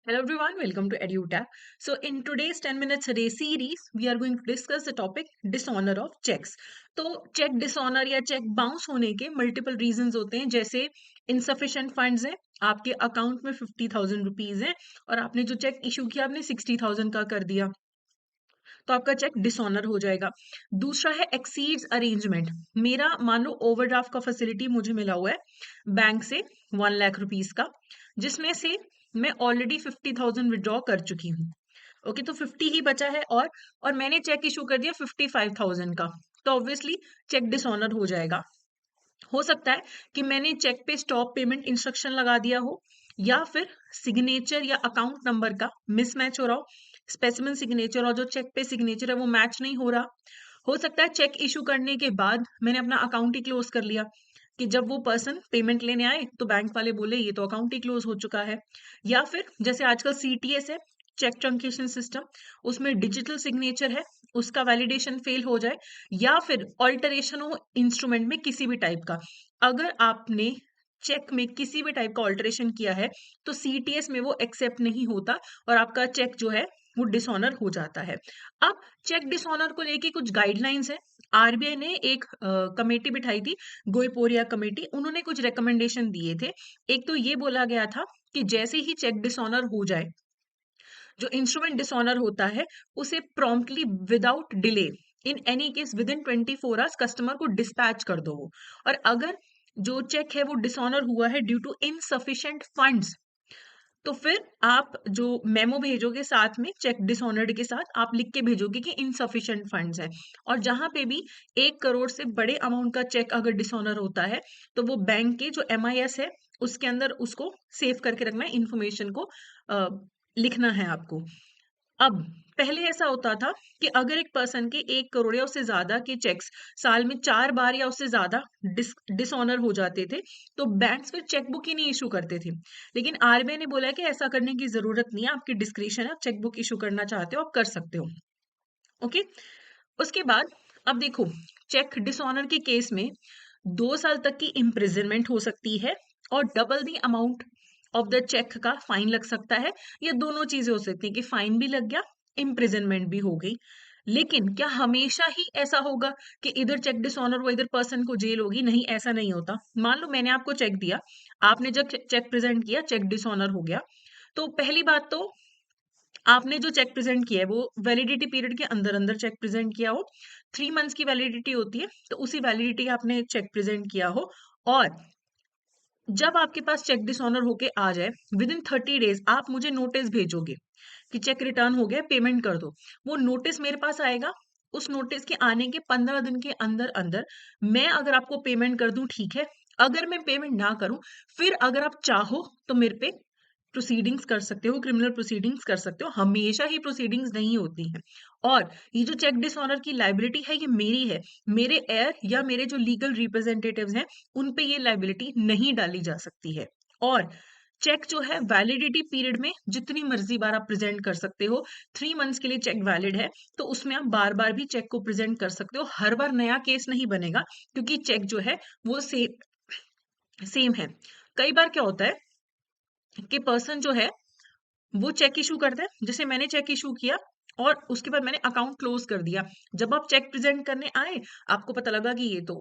Hello everyone, welcome to EduTap. So in today's 10 minutes a day series, we are going to discuss the topic dishonor of checks. तो check dishonour या cheque bounce होने के multiple reasons होते हैं, जैसे insufficient funds हैं, आपके account में 50,000 रुपीज है और आपने जो चेक इशू किया आपने 60,000 का कर दिया, तो आपका चेक डिसऑनर हो जाएगा। दूसरा है एक्सीड्स अरेंजमेंट। मेरा मान लो ओवरड्राफ्ट का फैसिलिटी मुझे मिला हुआ है बैंक से 1 लाख रुपीज का, जिसमें से मैं ऑलरेडी 50,000 विड्रॉ कर चुकी हूँ। ओके, तो 50 ही बचा है और मैंने चेक इशू कर दिया 55,000 का, तो ऑब्वियसली चेक डिसऑनर हो जाएगा। हो सकता है कि मैंने चेक पे स्टॉप पेमेंट इंस्ट्रक्शन लगा दिया हो, या फिर सिग्नेचर या अकाउंट नंबर का मिसमैच हो रहा हो। स्पेसिमेन सिग्नेचर और जो चेक पे सिग्नेचर है वो मैच नहीं हो रहा। हो सकता है चेक इशू करने के बाद मैंने अपना अकाउंट ही क्लोज कर लिया, कि जब वो पर्सन पेमेंट लेने आए तो बैंक वाले बोले ये तो अकाउंट ही क्लोज हो चुका है। या फिर जैसे आजकल सीटीएस है, चेक ट्रंकेशन सिस्टम, उसमें डिजिटल सिग्नेचर है, उसका वैलिडेशन फेल हो जाए, या फिर ऑल्टरेशन हो इंस्ट्रूमेंट में किसी भी टाइप का। अगर आपने चेक में किसी भी टाइप का ऑल्टरेशन किया है तो सीटीएस में वो एक्सेप्ट नहीं होता और आपका चेक जो है वो डिसऑनर हो जाता है। अब चेक डिसऑनर को लेके कुछ गाइडलाइंस है। आरबीआई ने एक कमेटी बिठाई थी, गोयपोरिया कमेटी, उन्होंने कुछ रिकमेंडेशन दिए थे। एक तो ये बोला गया था कि जैसे ही चेक डिसऑनर हो जाए, जो इंस्ट्रूमेंट डिसऑनर होता है, उसे promptly without delay in any case with in 24 hours customer को डिस्पैच कर दो वो। और अगर जो चेक है वो डिसऑनर हुआ है ड्यू टू इनसफिशिएंट फंड्स, तो फिर आप जो मेमो भेजोगे साथ में चेक डिसऑनर्ड के साथ आप लिख के भेजोगे कि इनसफिशिएंट फंड्स है। और जहां पे भी 1 करोड़ से बड़े अमाउंट का चेक अगर डिसऑनर होता है, तो वो बैंक के जो एमआईएस है उसके अंदर उसको सेव करके रखना है, इंफॉर्मेशन को लिखना है आपको। अब पहले ऐसा होता था कि अगर एक पर्सन के 1 करोड़ या उससे ज्यादा के चेक्स साल में 4 बार या उससे ज्यादा डिसऑनर हो जाते थे, तो बैंक्स फिर चेकबुक ही नहीं इशू करते थे। लेकिन आरबीआई ने बोला है कि ऐसा करने की जरूरत नहीं है, आपकी डिस्क्रिप्शन है, आप चेकबुक इशू करना चाहते हो आप कर सकते हो। ओके, उसके बाद अब देखो, चेक डिसऑनर के केस में 2 साल तक की इम्प्रिजनमेंट हो सकती है और double the amount of the cheque का फाइन लग सकता है। या दोनों चीजें हो सकती है कि फाइन भी लग गया, इम्प्रिजनमेंट भी हो गई। लेकिन क्या हमेशा ही ऐसा होगा कि इधर चेक डिसऑनर हुआ इधर पर्सन को जेल होगी? नहीं, ऐसा नहीं होता। मान लो मैंने आपको चेक दिया, आपने जब चेक प्रेजेंट किया, चेक डिसऑनर हो गया, तो पहली बात तो आपने जो चेक प्रेजेंट किया है वो वैलिडिटी पीरियड के अंदर अंदर चेक प्रेजेंट किया हो। 3 मंथ्स की वैलिडिटी होती है, तो उसी वैलिडिटी आपने चेक प्रेजेंट किया हो। और जब आपके पास चेक डिसऑनर होके आ जाए, विद इन 30 डेज आप मुझे नोटिस भेजोगे कि चेक रिटर्न हो गया, पेमेंट कर दो। वो नोटिस मेरे पास आएगा, उस नोटिस के आने के 15 दिन के अंदर अंदर मैं अगर आपको पेमेंट कर दूं, ठीक है। अगर मैं पेमेंट ना करूं, फिर अगर आप चाहो तो मेरे पे प्रोसीडिंग्स कर सकते हो, क्रिमिनल प्रोसीडिंग्स कर सकते हो। हमेशा ही प्रोसीडिंग्स नहीं होती हैं। और ये जो चेक डिसऑनर की लाइबिलिटी है ये मेरी है, मेरे एयर या मेरे जो लीगल रिप्रेजेंटेटिव्स हैं उन पे ये लाइबिलिटी नहीं डाली जा सकती है। और चेक जो है वैलिडिटी पीरियड में जितनी मर्जी बार आप प्रेजेंट कर सकते हो। 3 मंथ्स के लिए चेक वैलिड है, तो उसमें आप बार बार भी चेक को प्रेजेंट कर सकते हो, हर बार नया केस नहीं बनेगा, क्योंकि चेक जो है वो सेम है। कई बार क्या होता है कि पर्सन जो है वो चेक इशू करता है, जैसे मैंने चेक इशू किया और उसके बाद मैंने अकाउंट क्लोज कर दिया। जब आप चेक प्रेजेंट करने आए, आपको पता लगा कि ये तो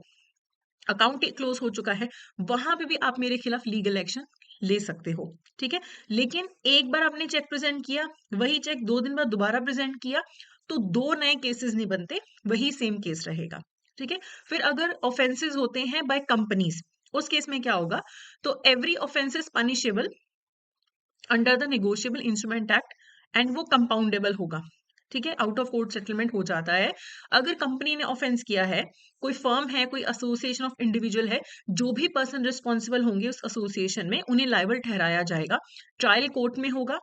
अकाउंट ही क्लोज हो चुका है, वहां पे भी आप मेरे खिलाफ लीगल एक्शन ले सकते हो। ठीक है, लेकिन एक बार आपने चेक प्रेजेंट किया, वही चेक 2 दिन बाद दोबारा प्रेजेंट किया, तो दो नए केसेस नहीं बनते, वही सेम केस रहेगा। ठीक है, फिर अगर ऑफेंसेस होते हैं बाय कंपनीज, उस केस में क्या होगा? तो every offence is punishable under the negotiable instrument act and वो कंपाउंडेबल होगा। ठीक है, आउट ऑफ कोर्ट सेटलमेंट हो जाता है। अगर कंपनी ने ऑफेंस किया है, कोई फर्म है, कोई एसोसिएशन ऑफ इंडिविजुअल है, जो भी पर्सन रिस्पॉन्सिबल होंगे उस एसोसिएशन में, उन्हें लायबल ठहराया जाएगा। ट्रायल कोर्ट में होगा,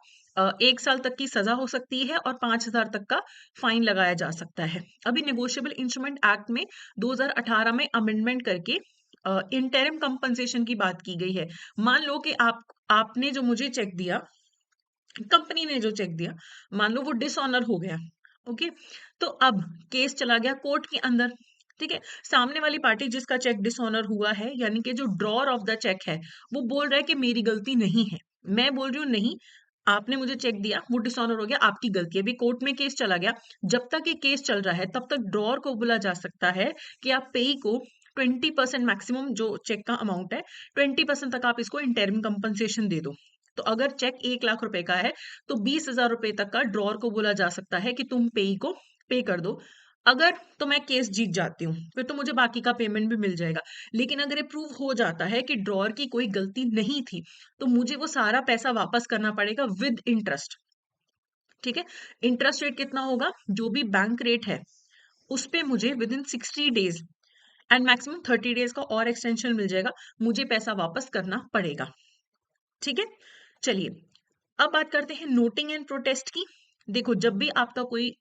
1 साल तक की सजा हो सकती है और 5,000 तक का फाइन लगाया जा सकता है। अभी नेगोशिएबल इंस्ट्रूमेंट एक्ट में 2018 में अमेंडमेंट करके इंटरिम कंपनसेशन की बात की गई है। मान लो कि आपने जो मुझे चेक दिया, कंपनी ने जो चेक दिया, मान लो वो डिसऑनर हो गया। ओके, तो अब केस चला गया कोर्ट के अंदर। ठीक है, सामने वाली पार्टी जिसका चेक डिसऑनर हुआ है, यानी कि जो ड्रॉर ऑफ द चेक है, वो बोल रहा है कि मेरी गलती नहीं है। मैं बोल रही हूँ नहीं, आपने मुझे चेक दिया, वो डिसऑनर हो गया, आपकी गलती है, अभी कोर्ट में केस चला गया। जब तक ये केस चल रहा है तब तक ड्रॉअर को बोला जा सकता है कि आप पेई को 20% मैक्सिमम जो चेक का अमाउंट है 20% तक आप इसको इंटरिम कंपनसेशन दे दो। तो अगर चेक 1 लाख रुपए का है तो 20,000 रुपए तक का ड्रॉअर को बोला जा सकता है कि तुम पेई को पे कर दो। अगर तो मैं केस जीत जाती हूँ, फिर तो मुझे बाकी का पेमेंट भी मिल जाएगा। लेकिन अगर ये प्रूव हो जाता है कि ड्रॉअर की कोई गलती नहीं थी, तो मुझे वो सारा पैसा वापस करना पड़ेगा विद इंटरेस्ट। ठीक है। इंटरेस्ट रेट कितना होगा? जो भी बैंक रेट है उस पे मुझे with in 60 days and maximum 30 days का और एक्सटेंशन मिल जाएगा, मुझे पैसा वापस करना पड़ेगा। ठीक है। चलिए, अब बात करते हैं नोटिंग एंड प्रोटेस्ट की। देखो, जब भी आपका कोई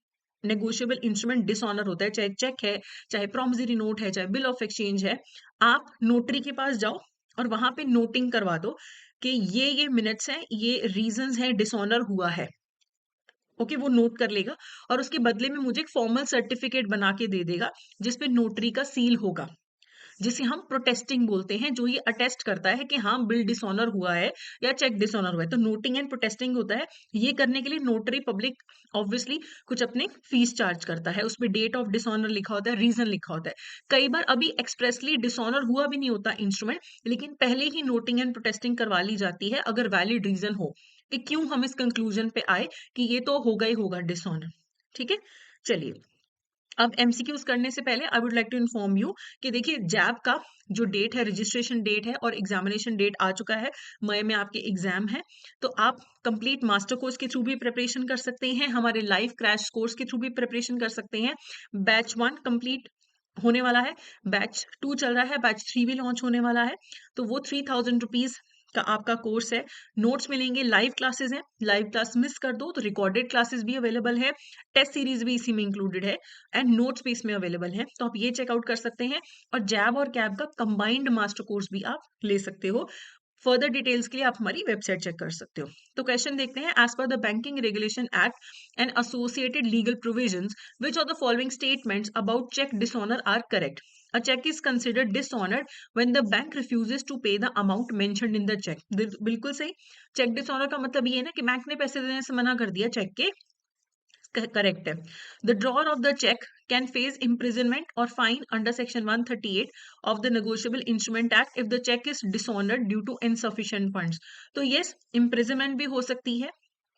नेगोशिएबल इंस्ट्रूमेंट डिसऑनर होता है, चाहे चेक है, चाहे प्रॉमिसरी नोट है, चाहे बिल ऑफ एक्सचेंज है, आप नोटरी के पास जाओ और वहां पे नोटिंग करवा दो कि ये मिनट्स हैं, ये रीजंस हैं डिसऑनर हुआ है। ओके, वो नोट कर लेगा और उसके बदले में मुझे एक फॉर्मल सर्टिफिकेट बना के दे देगा जिसपे नोटरी का सील होगा, जिसे हम प्रोटेस्टिंग बोलते हैं, जो ये अटेस्ट करता है कि हाँ बिल डिसऑनर हुआ है या चेक डिसऑनर हुआ है। तो नोटिंग एंड प्रोटेस्टिंग होता है। ये करने के लिए नोटरी पब्लिक ऑब्वियसली कुछ अपने फीस चार्ज करता है, उसमें डेट ऑफ डिसऑनर लिखा होता है, रीजन लिखा होता है। कई बार अभी एक्सप्रेसली डिसऑनर हुआ भी नहीं होता इंस्ट्रूमेंट, लेकिन पहले ही नोटिंग एंड प्रोटेस्टिंग करवा ली जाती है अगर वैलिड रीजन हो कि क्यों हम इस कंक्लूजन पे आए कि ये तो होगा ही होगा डिसऑनर। ठीक है। चलिए, अब एमसीक्यूज करने से पहले I would like to inform you कि देखिए, जैब का जो डेट है, रजिस्ट्रेशन डेट है और एग्जामिनेशन डेट आ चुका है। मई में आपके एग्जाम है, तो आप कंप्लीट मास्टर कोर्स के थ्रू भी प्रिपरेशन कर सकते हैं, हमारे लाइव क्रैश कोर्स के थ्रू भी प्रिपरेशन कर सकते हैं। बैच 1 कंप्लीट होने वाला है, बैच 2 चल रहा है, बैच 3 भी लॉन्च होने वाला है। तो वो 3000 रुपीज का आपका कोर्स है। नोट्स मिलेंगे, लाइव क्लासेस हैं, लाइव क्लास मिस कर दो तो रिकॉर्डेड क्लासेस भी अवेलेबल है, टेस्ट सीरीज भी इसी में इंक्लूडेड है एंड नोट्स भी इसमें अवेलेबल है। तो आप ये चेकआउट कर सकते हैं और जैब और कैब का कंबाइंड मास्टर कोर्स भी आप ले सकते हो। फर्दर डिटेल्स के लिए आप हमारी वेबसाइट चेक कर सकते हो। तो क्वेश्चन देखते हैं, as per the banking regulation act and associated legal provisions which of the following statements about cheque dishonour are correct? A check is considered dishonored when the bank refuses to pay the amount mentioned in the check. बिल्कुल सही। Check dishonour का मतलब ये है ना कि bank ने पैसे देने से मना कर दिया, चेक के करेक्ट है। The drawer of the cheque can face imprisonment or fine under section 138 of the negotiable instrument act if the check is dishonored due to insufficient funds. तो yes, imprisonment भी हो सकती है,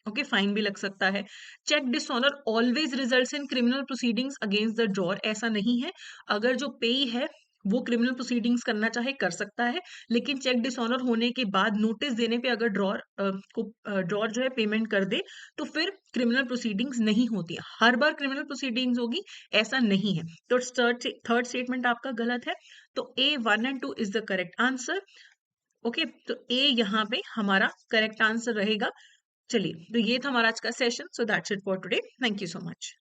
ओके, फाइन भी लग सकता है। Cheque dishonour always results in criminal proceedings against the drawer, ऐसा नहीं है। अगर जो पेई है वो क्रिमिनल प्रोसीडिंग्स करना चाहे कर सकता है, लेकिन चेक डिसऑनर होने के बाद नोटिस देने पे अगर ड्रॉअर जो है पेमेंट कर दे तो फिर क्रिमिनल प्रोसीडिंग्स नहीं होती है। हर बार क्रिमिनल प्रोसीडिंग्स होगी ऐसा नहीं है। तो थर्ड स्टेटमेंट आपका गलत है। तो ए 1 and 2 is the correct answer. Okay, तो ए यहाँ पे हमारा करेक्ट आंसर रहेगा। चलिए, तो ये था हमारा आज का session. So that's it for today. Thank you so much.